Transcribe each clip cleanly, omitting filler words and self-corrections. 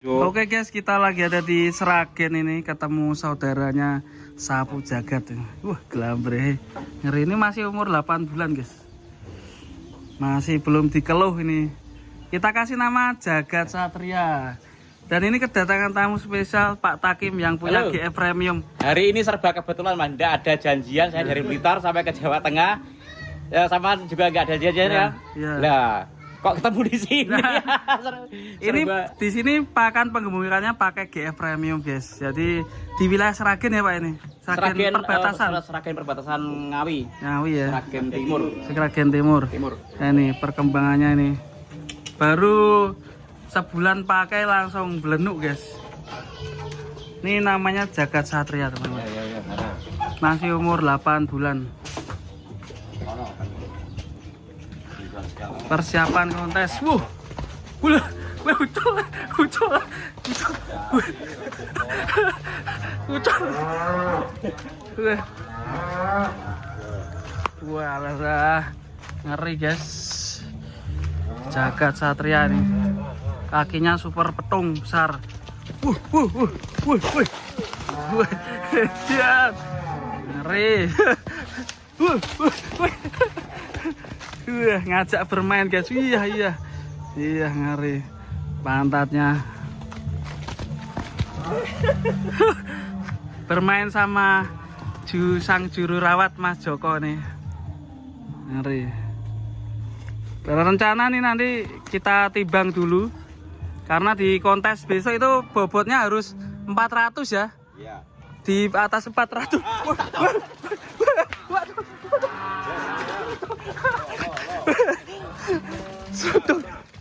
Oke guys, kita lagi ada di Sragen ini, ketemu saudaranya Sapu Jagat. Wah, gelambre. Ngeri, ini masih umur 8 bulan guys. Masih belum dikeluh ini. Kita kasih nama Jagat Satria. Dan ini kedatangan tamu spesial Pak Takim yang punya Halo. GF Premium. Hari ini serba kebetulan, Mas. Nggak ada janjian, saya dari Blitar sampai ke Jawa Tengah. Ya, sama juga nggak ada janjian ya. Ya. Lah, kok ketemu di sini? Ini di sini pakan penggemurannya pakai GF Premium guys. Jadi di wilayah Sragen ya Pak ini. Sragen perbatasan. Sragen perbatasan Ngawi. Ngawi ya. Sragen Timur. Sragen Timur. Nah, ini perkembangannya ini. Baru sebulan pakai langsung belenuk guys. Ini namanya Jagat Satria teman-teman. Ya. Masih umur 8 bulan. Persiapan kontes. Ucul. Wah, alah, ngeri guys. Jagat Satria nih. Kakinya super petung besar. Siap. Ngeri. Ngajak bermain guys. Iya, ngeri. Pantatnya. Bermain sama sang juru rawat Mas Joko nih. Ngeri. Berencana nih nanti kita timbang dulu. Karena di kontes besok itu bobotnya harus 400 ya. Iya. Di atas 400.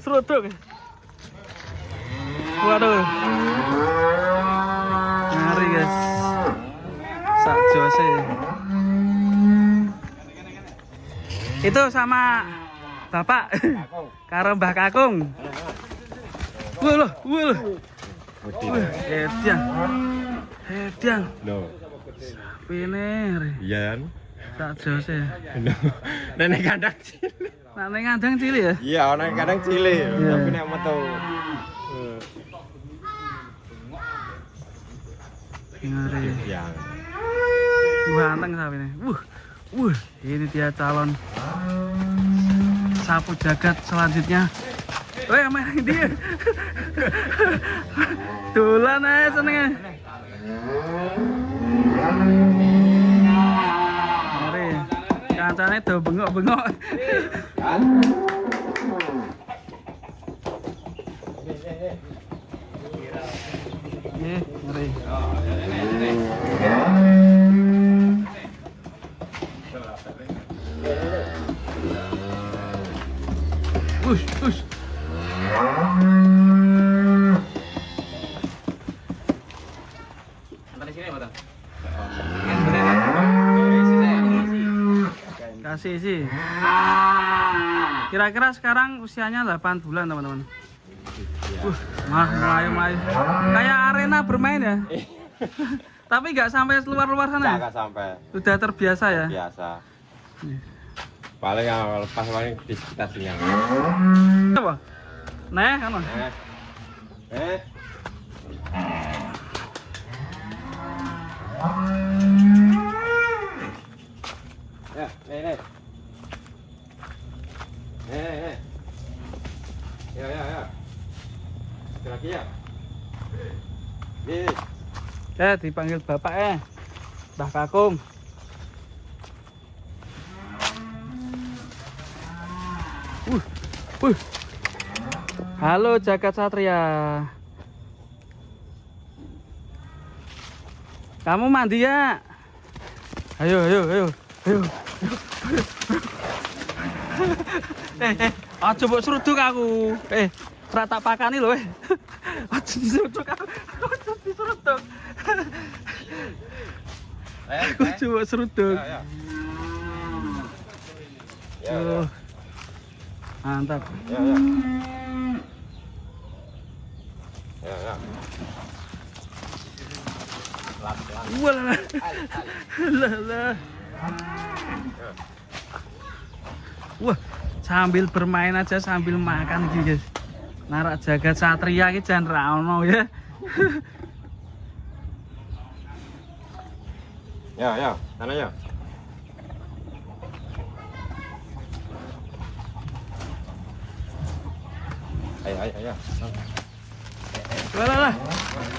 Seruduk. Waduh. Ngeri guys. Sak jose. Itu sama Bapak. Karo Mbah Kakung. Wah. Hedian. No. Piner. Iya. Sak jose. No. Nenek kadang cilik. Nenek kadang cilik ya? Iya, nenek kadang cilik. Iya. Tapi nek metu. Ngeri. Ya. Ganteng sapi ini. Ini dia calon Sapu Jagat selanjutnya. Weh, main dia. Dolan aja senengnya. Ngeri. Kancane do bengok-bengok. Ngeri. Ush. Kasih sih. Kira-kira sekarang usianya 8 bulan teman-teman. Melayu. Kayak arena bermain ya. Tapi nggak sampai luar sana. Enggak sampai. Sudah terbiasa ya. Biasa. Paling yang lepas paling di sekitar sini. Apa? Nah, kan. Ya, nih. Ya. Lagi ya. Nih. Dipanggil bapak Mbah Kakung. Halo Jagat Satria. Kamu mandi ya? Ayo. Aja mbok seruduk aku. Ora tak pakani lho. Aja diseruduk aku. Aja diseruduk. Aku coba seruduk. Ya. Mantap. Ya. Walah. Wah, sambil bermain aja sambil makan gitu guys. Narak jagat satria iki jan ra ono ya. Ya, sana ya. Ayo. Lah.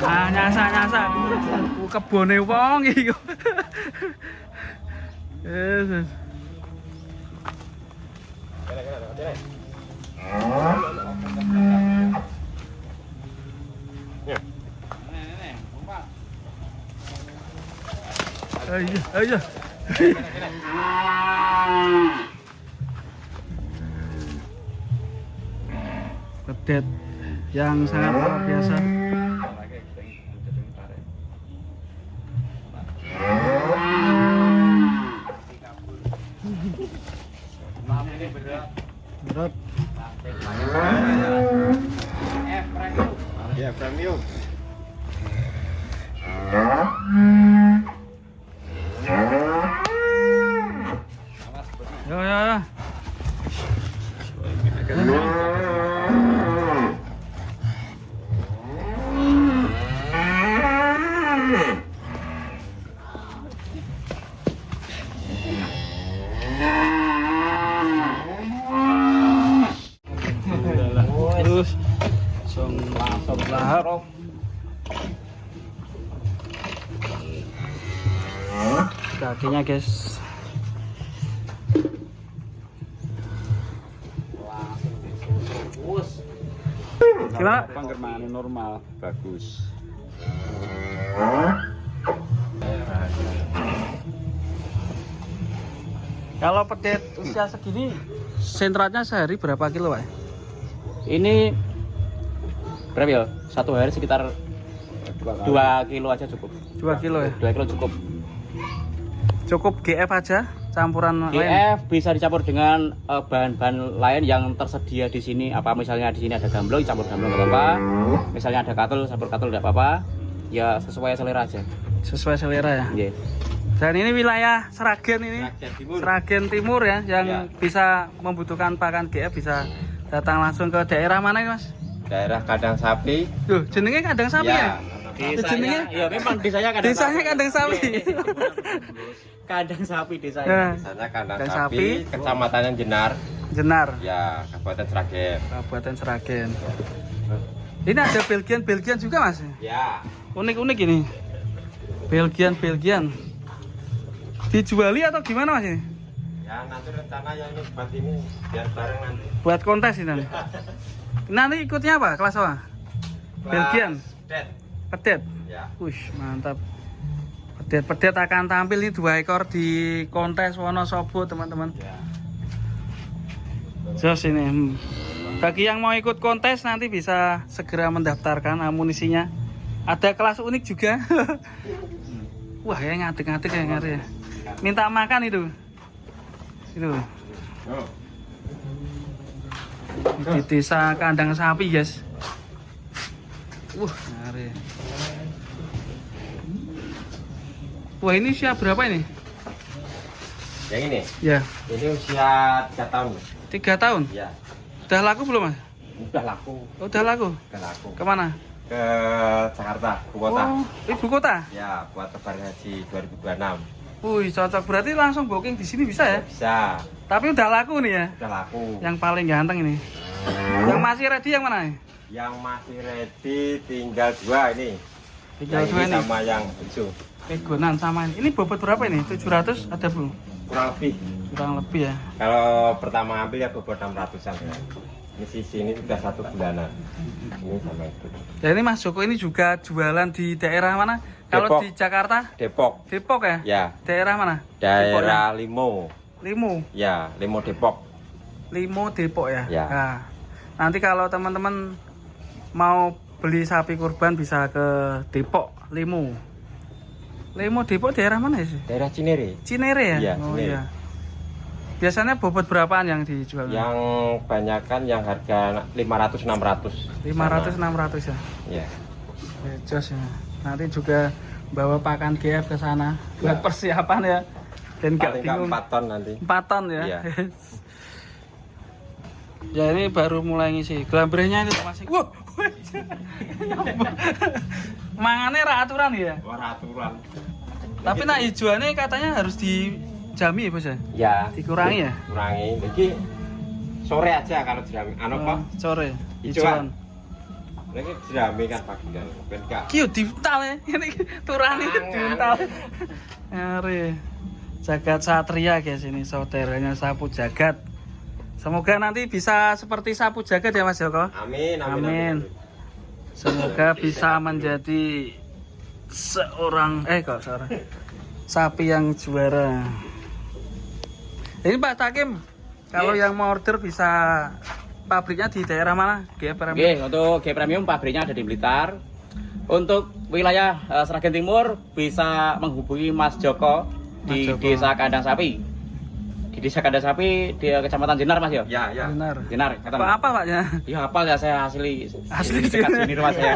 Ah nyasa. Kebone wong iki. Yes. Ayo. Pedet yang sangat luar biasa. Berat. Ya, premium. Yo. Terus langsung lahap. Kakinya guys. Gimana? Penggermaannya normal, bagus. Kalau pedet usia segini, sentratnya sehari berapa kilo, Pak? Ini berapa ya? Satu hari sekitar 2 kilo aja cukup. 2 kilo ya? 2 kilo cukup. Cukup GF aja, campuran lain? GF bisa dicampur dengan bahan-bahan lain yang tersedia di sini. Apa misalnya di sini ada gamblong, campur gamblong nggak apa-apa. Misalnya ada katul, campur katul nggak apa-apa. Ya sesuai selera aja. Sesuai selera ya? Iya. Dan ini wilayah Sragen ini, Timur. Sragen Timur ya, yang Ya. bisa membutuhkan pakan GF bisa datang langsung ke daerah mana ya, Mas? Daerah Kandang Sapi. Tuh, jenenge kandang sapi ya? Jenenge? Ya memang desanya kandang Desanya kandang sapi. Kandang sapi desanya. Ya. Sana Kandang Kandang Sapi, Sapi. Kecamatan Jenar. Jenar, Ya, Kabupaten Sragen. Kabupaten Sragen. Ini ada Belgian juga, Mas? Ya. Unik-unik ini. Belgian. Dijuali atau gimana, Mas ini? Ya, nanti rencana yang ini buat ini biar bareng nanti. Buat kontes ini. Nanti ikutnya apa? Kelas apa? Belgian. Dead. Pedet. Ya. Wih, mantap. Pedet akan tampil ini 2 ekor di kontes Wonosobo, teman-teman. Ya. Jos ini. Bagi yang mau ikut kontes nanti bisa segera mendaftarkan amunisinya. Ada kelas unik juga. Wah, ya ngadek-ngadek ya ngari ya. Minta makan itu. Itu. Oh. Di desa kandang sapi, guys. Ngari. Wah, ini usia berapa ini? Yang ini. Ya, Ini usia 3 tahun. 3 tahun. Ya. Udah laku belum, Mas? Udah laku. Oh, udah laku. Udah laku. Kemana? Ke Jakarta, ke kota. Oh, ibu kota. Ya, buat lebaran haji 2026. Wih, cocok, berarti langsung booking di sini bisa ya? Bisa. Tapi udah laku nih ya. Udah laku. Yang paling ganteng ini. Yang masih ready yang mana nih? Yang masih ready tinggal 2 ini. Tinggal Yang 2 ini ini. sama yang hijau. Pegonan sama ini. Ini bobot berapa ini? 700 ada belum? Kurang lebih. Kurang lebih ya. Kalau pertama ambil ya bobot 600-an ya. Ini sisi ini sudah 1 bulanan. Ini sama itu. Ya ini Mas Joko ini juga jualan di daerah mana? Kalau Depok. di Jakarta? Depok. Depok ya? Ya. Daerah mana? Daerah Limo. Limo. Ya, Limo Depok. Limo Depok ya? Ya. Nah, nanti kalau teman-teman mau beli sapi kurban bisa ke Depok, Limo. Limo Depok daerah mana sih? Daerah Cinere. Cinere ya? Iya, Oh Cinere. iya. Biasanya bobot berapaan yang dijual? Yang banyakan yang harga 500-600. 500-600 ya? Ya. Jos ya. Nanti juga bawa pakan GF ke sana buat Ya. persiapan ya. Dan nggak Paling nggak bingung. 4 ton nanti. 4 ton ya. Iya. Ya ini baru mulai ngisi. Gelambrehnya itu masih. Wah. Mangane ra aturan ya. Ora aturan. Tapi nak hijauannya katanya harus dijami ya, Bos ya? Ya. Dikurangi ya? Kurangi. Iki sore aja kalau jerami. Anu apa? Sore. Hijauan. Ini jerami kan pagi kan. Ben gak. Ki yo diuntal ya. Ini turani diuntal. Ngeri. Jagat Satria guys, ini saudaranya Sapu Jagat. Semoga nanti bisa seperti Sapu Jagat ya Mas Joko. Amin, amin, Amin. amin. Semoga bisa menjadi seorang sapi yang juara. Ini Pak Takim, kalau yang mau order bisa pabriknya di daerah mana? GF Premium. Oke, untuk G Premium pabriknya ada di Blitar. Untuk wilayah Sragen Timur bisa menghubungi Mas Joko di Mas Joko. Desa Kandang Sapi. Di Desa Kandang Sapi di Kecamatan Jenar Mas yo. Ya, ya. Benar. Jenar, Apa Paknya? Ya hafal ya, saya asli Asli dekat sini rumah saya.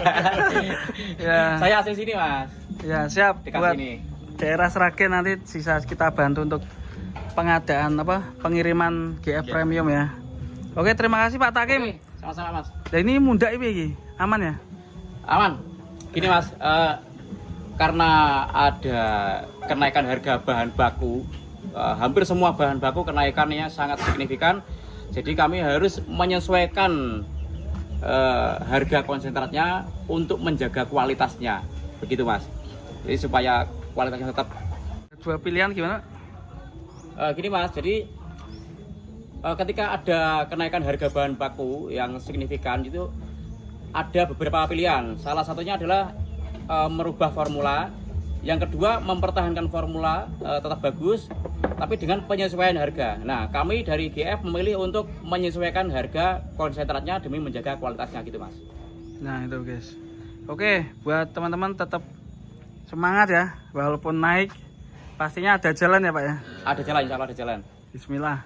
Ya. Saya asli sini Mas, Ya siap dekat buat sini. daerah Sragen nanti bisa kita bantu untuk pengadaan pengiriman GF Premium ya. Oke, terima kasih Pak Takim. Oke, sama-sama Mas. Nah, ini muda ini aman ya? Aman. Gini Mas, karena ada kenaikan harga bahan baku, hampir semua bahan baku kenaikannya sangat signifikan. Jadi kami harus menyesuaikan harga konsentratnya untuk menjaga kualitasnya. Begitu Mas. Jadi supaya kualitasnya tetap. Dua pilihan gimana? Gini Mas, jadi ketika ada kenaikan harga bahan baku yang signifikan itu ada beberapa pilihan. Salah satunya adalah merubah formula. Yang kedua, mempertahankan formula tetap bagus, tapi dengan penyesuaian harga. Nah, kami dari GF memilih untuk menyesuaikan harga konsentratnya demi menjaga kualitasnya gitu, Mas. Nah, itu guys. Oke, buat teman-teman tetap semangat ya. Walaupun naik, pastinya ada jalan ya Pak ya. Ada jalan, insya Allah ada jalan. Bismillah.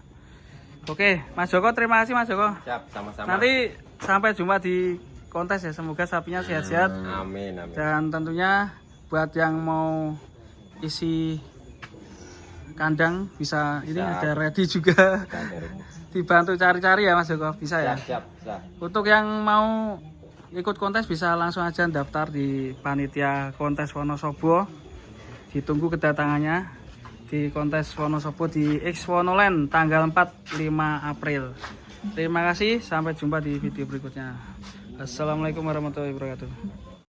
Oke, Mas Joko, terima kasih Mas Joko. Siap, sama-sama. Nanti sampai jumpa di kontes ya. Semoga sapinya sehat-sehat. Amin, amin. Dan tentunya buat yang mau isi kandang bisa ini Siap. ada ready juga. Dibantu cari-cari ya Mas Joko, bisa ya. Siap, siap. Untuk yang mau ikut kontes bisa langsung aja daftar di panitia kontes Wonosobo. Ditunggu kedatangannya di kontes Wonosobo di X Wonoland tanggal 4-5 April. Terima kasih, sampai jumpa di video berikutnya. Assalamualaikum warahmatullahi wabarakatuh.